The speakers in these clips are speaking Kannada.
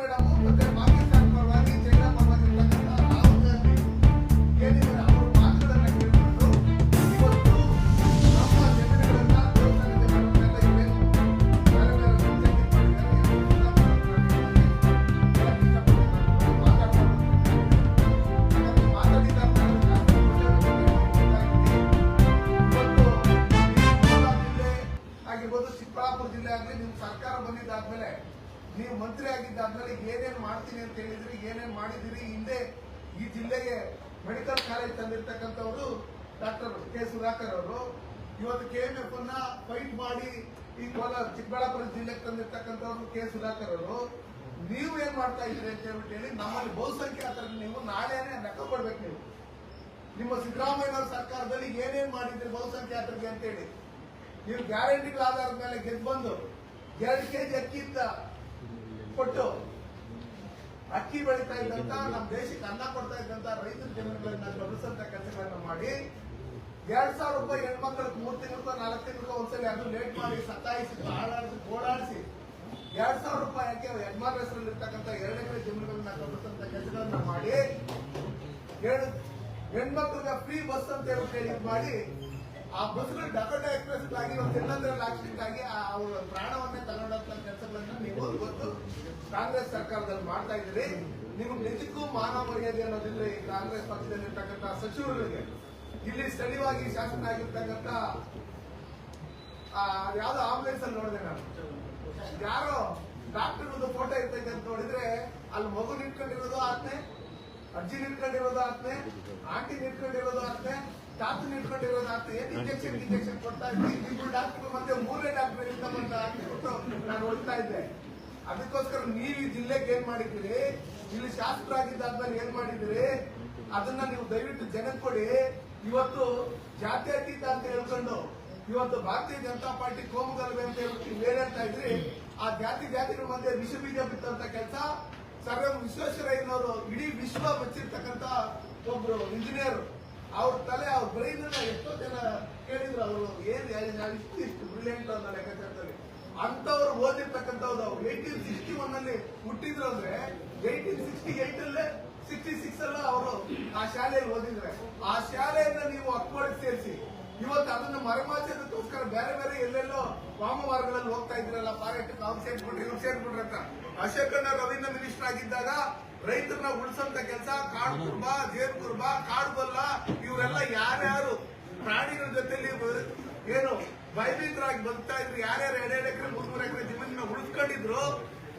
ಮೇಡಮ್ ಮತ್ತೆ ಪಾಕಿಸ್ತಾನ ಪರವಾಗಿ ಚೈನಾ ಪರವಾಗಿ ರಾಹುಲ್ ಗಾಂಧಿ ಏನಿದ್ದಾರೆ ಅವರು ಮಾತುಗಳನ್ನ ಕೇಳಿಕೊಂಡು ಇವತ್ತು ನಮ್ಮ ಜನಗಳನ್ನ ಆಗಿರ್ಬೋದು, ಚಿಕ್ಕಬಳ್ಳಾಪುರ ಜಿಲ್ಲೆ ಆಗಲಿ, ನಿಮ್ ಸರ್ಕಾರ ಬಂದಿದ್ದಾದ್ಮೇಲೆ ನೀವು ಮಂತ್ರಿ ಆಗಿದ್ದಾದ್ಮೇಲೆ ಏನೇನ್ ಮಾಡ್ತೀನಿ ಅಂತ ಹೇಳಿದ್ರಿ, ಏನೇನ್ ಮಾಡಿದಿರಿ. ಹಿಂದೆ ಈ ಜಿಲ್ಲೆಗೆ ಮೆಡಿಕಲ್ ಕಾಲೇಜ್ ತಂದಿರ್ತಕ್ಕಂಥವ್ರು ಡಾಕ್ಟರ್ ಕೆ ಸುಧಾಕರ್ ಅವರು. ಇವತ್ತು KMF ಅನ್ನ ಫೈಟ್ ಮಾಡಿ ಈ ಚಿಕ್ಕಬಳ್ಳಾಪುರ ಜಿಲ್ಲೆಗೆ ತಂದಿರ್ತಕ್ಕಂಥವ್ರು ಕೆ ಸುಧಾಕರ್ ಅವರು. ನೀವು ಏನ್ ಮಾಡ್ತಾ ಇದ್ರಿ ಅಂತ ಹೇಳ್ಬಿಟ್ಟು ಹೇಳಿ ನಮ್ಮಲ್ಲಿ ಬಹುಸಂಖ್ಯಾತರಿಗೆ ನೀವು ನಾಳೆನೇ ಲೆಕ್ಕ ಕೊಡ್ಬೇಕು. ನೀವು ನಿಮ್ಮ ಸಿದ್ದರಾಮಯ್ಯ ಸರ್ಕಾರದಲ್ಲಿ ಏನೇನ್ ಮಾಡಿದ್ರಿ ಬಹುಸಂಖ್ಯಾತರಿಗೆ ಅಂತ ಹೇಳಿ. ನೀವು ಗ್ಯಾರಂಟಿಗಳ ಆಧಾರದ ಮೇಲೆ ಗೆದ್ದು ಬಂದು 2 kg ಅಕ್ಕಿಯಿಂದ ಕೊಟ್ಟು ಅಕ್ಕಿ ಬೆಳೀತಾ ಇದ್ದಂತ, ನಮ್ಮ ದೇಶಕ್ಕೆ ಅನ್ನ ಕೊಡ್ತಾ ಇದ್ದಂತ ರೈತರ ಜನಗಳನ್ನ ಗಮನಿಸಂತ ಕೆಲಸಗಳನ್ನ ಮಾಡಿ 2,000 ರೂಪಾಯಿ ಹೆಣ್ಮಕ್ಳಿಗೆ 3 ತಿಂಗಳಿಗೋ 4 ತಿಂಗಳಿಗೋ ಒಂದ್ಸಲಿ ಅದು ಲೇಟ್ ಮಾಡಿ ಸತಾಯಿಸಿ ಹಾಳಾಡಿಸಿ ಓಡಾಡಿಸಿ 2,000 ರೂಪಾಯಿ ಯಾಕೆ ಯಜಮಾನ್ ಹೆಸರಲ್ಲಿ ಇರ್ತಕ್ಕಂಥ 2 ಎಕರೆ ಜಮೀನುಗಳನ್ನ ಗಮನಿಸಂತ ಕೆಲಸಗಳನ್ನ ಮಾಡಿ ಹೆಣ್ಮಕ್ಳಿಗೆ ಫ್ರೀ ಬಸ್ ಅಂತ ಹೇಳಿ ಮಾಡಿ ಆ ಬಸ್ಗಳು ಡಕೋಟಾ ಎಕ್ಸ್ಪ್ರೆಸ್ ಆಗಿ ಒಂದು ಎಲ್ಲಂದ್ರಲ್ಲಿ ಆಕ್ಸಿಡೆಂಟ್ ಆಗಿ ಅವರ ಪ್ರಾಣವನ್ನೇ ತಗೊಂಡಂತ ಕೆಲಸಗಳನ್ನ ನೀವು ಇವತ್ತು ಕಾಂಗ್ರೆಸ್ ಸರ್ಕಾರದಲ್ಲಿ ಮಾಡ್ತಾ ಇದ್ದೀರಿ. ನಿಮ್ಗೆ ನಿಜಕ್ಕೂ ಮಾನವ ಮರ್ಯಾದೆ ಅನ್ನೋದಿಲ್ಲ. ಈ ಕಾಂಗ್ರೆಸ್ ಪಕ್ಷದಲ್ಲಿರ್ತಕ್ಕಂಥ ಸಚಿವರುಗಳಿಗೆ ಇಲ್ಲಿ ಸ್ಥಳೀಯವಾಗಿ ಶಾಸನ ಆಗಿರ್ತಕ್ಕಂಥ ಯಾವ್ದೋ ಆಂಬುಲೆನ್ಸ್ ಅಲ್ಲಿ ನೋಡಿದೆ ನಾನು, ಯಾರೋ ಡಾಕ್ಟರ್ ಫೋಟೋ ಇರ್ತೈತೆ ಅಂತ ನೋಡಿದ್ರೆ ಅಲ್ಲಿ ಮಗು ನಿಂತ್ಕೊಂಡಿರೋದು ಆತ್ನೆ, ಅಜ್ಜಿ ನಿಂತ್ಕೊಂಡಿರೋದು ಆತ್ನೆ, ಆಂಟಿ ನಿಂತ್ಕೊಂಡಿರೋದು ಆತ್ನೆ, ತಾತ ನಿಂತ್ಕೊಂಡಿರೋದು ಆತ್ನೆ. ಏನ್ ಇಂಜೆಕ್ಷನ್ ಕೊಡ್ತಾ ಇದ್ವಿ. 2 ಡಾಕ್ಟರ್ ಮತ್ತೆ 3ನೇ ಡಾಕ್ಟರ್ ಇಂತ ಬಂದ ಹಾಕಿಬಿಟ್ಟು ನಾನು ಹೊಡ್ತಾ ಇದ್ದೆ. ಅದಕ್ಕೋಸ್ಕರ ನೀವು ಈ ಜಿಲ್ಲೆಗೆ ಏನ್ ಮಾಡಿದ್ದೀರಿ, ಇಲ್ಲಿ ಶಾಸಕರಾಗಿದ್ದಾದ್ಮೇಲೆ ಏನ್ ಮಾಡಿದ್ದೀರಿ, ಅದನ್ನ ನೀವು ದಯವಿಟ್ಟು ಜನಕ್ಕೆ ಕೊಡಿ. ಇವತ್ತು ಜಾತ್ಯತೀತ ಅಂತ ಹೇಳ್ಕೊಂಡು ಇವತ್ತು ಭಾರತೀಯ ಜನತಾ ಪಾರ್ಟಿ ಕೋಮುಗಲಭೆ ಅಂತ ಹೇಳ್ಬಿಟ್ಟು ಏನ್ ಹೇಳ್ತಾ ಇದ್ರಿ, ಆ ಜಾತಿಗಳ ಮಧ್ಯೆ ವಿಷ ಬೀಜ ಬಿತ್ತಂತ ಕೆಲಸ ಸರ್ ವಿಶ್ವೇಶ್ವರಯ್ಯನವರು ಇಡೀ ವಿಶ್ವ ಮೆಚ್ಚಿರ್ತಕ್ಕಂಥ ಒಬ್ರು ಇಂಜಿನಿಯರ್. ಅವ್ರ ತಲೆ ಅವ್ರ ಬ್ರೈನ್ ಎಷ್ಟೋ ಜನ ಕೇಳಿದ್ರು, ಅವರು ಇಷ್ಟು ಬ್ರಿಲಿಯಂಟ್ ಅನ್ನೋ ಲೆಕ್ಕಾಚಾರದಲ್ಲಿ ಅಂತವ್ರು ಓದಿರ್ತಕ್ಕಂಥವ್ರು. 1861 ಅಲ್ಲಿ ಹುಟ್ಟಿದ್ರು ಅಂದ್ರೆ 1868 ಅಲ್ಲೇ 66 ಅಲ್ಲ ಅವರು ಆ ಶಾಲೆಯಲ್ಲಿ ಓದಿದ್ರೆ. ಆ ಶಾಲೆಯನ್ನ ನೀವು ಅಕ್ಕೋಡಿಗೆ ಸೇರಿಸಿ ಇವತ್ತು ಅದನ್ನ ಮರೆಮಾಚೋದಕ್ಕೋಸ್ಕರ ಬೇರೆ ಬೇರೆ ಎಲ್ಲೆಲ್ಲೋ ವಾಮಮಾರ್ಗಗಳಲ್ಲಿ ಹೋಗ್ತಾ ಇದ್ರಲ್ಲ, ಪಾರ್ಯಟಕ ಅವ್ರು ಸೇರ್ಕೊಂಡ್ರಿ ಇವ್ರು ಸೇರ್ಕೊಂಡ್ರಿ ಅಂತ. ಅಶೋಕಣ್ಣ ರವೀಂದ್ರ ಮಿನಿಸ್ಟರ್ ಆಗಿದ್ದಾಗ ರೈತರನ್ನ ಉಳಿಸಂತ ಕೆಲಸ, ಕಾಡು ಕುರುಬ, ಜೇನು ಕುರುಬ, ಕಾಡು ಬಲ್ಲ ಇವರೆಲ್ಲ ಯಾರ್ಯಾರು ಪ್ರಾಣಿಗಳ ಜೊತೆಲಿ ಏನು ಭಯಭೀತರಾಗಿ ಬದುಕ್ತಾ ಇದ್ರು, ಯಾರ್ಯಾರು 2 ಎಕರೆ 3 ಎಕರೆ ಜಮೀನನ್ನ ಉಳಿಸ್ಕೊಂಡಿದ್ರು,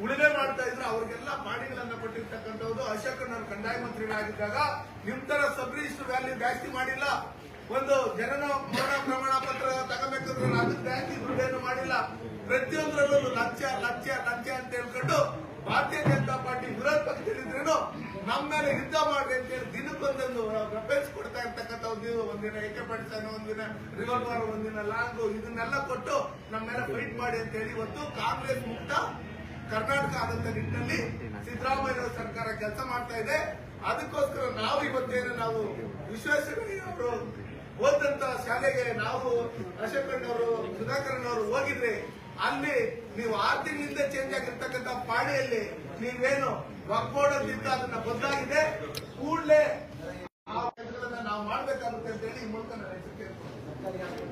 ಉಳುಮೆ ಮಾಡ್ತಾ ಇದ್ರು, ಅವ್ರಿಗೆಲ್ಲ ಪ್ರಾಣಿಗಳನ್ನ ಕೊಟ್ಟಿರ್ತಕ್ಕಂಥದ್ದು. ಅಶೋಕಣ್ಣವ್ರು ಕಂದಾಯ ಮಂತ್ರಿಗಳಾಗಿದ್ದಾಗ ನಿಮ್ ತರ ಸಬ್ ರಿಜಿಸ್ಟರ್ ವ್ಯಾಲ್ಯೂ ಜಾಸ್ತಿ ಮಾಡಿಲ್ಲ. ಒಂದು ಜನನ ಮರಣ ಪ್ರಮಾಣ ಪತ್ರ ತಗೋಬೇಕಂದ್ರೆ ಅದಕ್ಕೆ ಜಾಸ್ತಿ ದುಡ್ಡೇನು ಮಾಡಿಲ್ಲ. ಪ್ರತಿಯೊಂದರಲ್ಲೂ ಲಂಚ ಲಂಚ ಲಂಚ ಅಂತ ಹೇಳ್ಕೊಂಡು ಭಾರತೀಯ ಜನತಾ ಪಾರ್ಟಿ ವಿರೋಧ ಪಕ್ಷದಲ್ಲಿದ್ರೇನು ನಮ್ಮ ಮೇಲೆ ಯುದ್ಧ ಮಾಡ್ರಿ ಅಂತ ಹೇಳಿ ದಿನಕ್ಕೊಂದೊಂದು ವೆಪನ್ಸ್ ಕೊಡ್ತಾ ಇರ್ತಕ್ಕಂಥ ಒಂದಿನ AK-47, ಒಂದಿನ ರಿವಾಲ್ವರ್, ಒಂದಿನ ಲಾಂಗು, ಇದನ್ನೆಲ್ಲ ಕೊಟ್ಟು ನಮ್ಮ ಮೇಲೆ ಫೈಟ್ ಮಾಡಿ ಅಂತ ಹೇಳಿ ಇವತ್ತು ಕಾಂಗ್ರೆಸ್ ಮುಕ್ತ ಕರ್ನಾಟಕ ಆದಂತ ನಿಟ್ಟಿನಲ್ಲಿ ಸಿದ್ದರಾಮಯ್ಯ ಸರ್ಕಾರ ಕೆಲಸ ಮಾಡ್ತಾ ಇದೆ. ಅದಕ್ಕೋಸ್ಕರ ನಾವು ಇವತ್ತೇನು ನಾವು ವಿಶ್ವೇಶ್ವರಯ್ಯ ಅವರು ಓದಂತ ಶಾಲೆಗೆ ನಾವು ಅಶೋಕಣ್ಣವರು ಸುಧಾಕರಣ್ಣವರು ಹೋಗಿದ್ರೆ ಅಲ್ಲಿ ನೀವು 6 ತಿಂಗಳಿಂದ ಚೇಂಜ್ ಆಗಿರ್ತಕ್ಕಂಥ ಪಾಡಿಯಲ್ಲಿ ನೀವೇನು ಒಗ್ಗೂಡೋದ್ರಿಂದ ಅದನ್ನ ಬದಲಾಗಿದೆ. ಕೂಡಲೇ ಆ ಕೆಲಸಗಳನ್ನ ನಾವು ಮಾಡ್ಬೇಕಾಗುತ್ತೆ ಅಂತ ಹೇಳಿ ಈ ಮೂಲಕ ನಾನು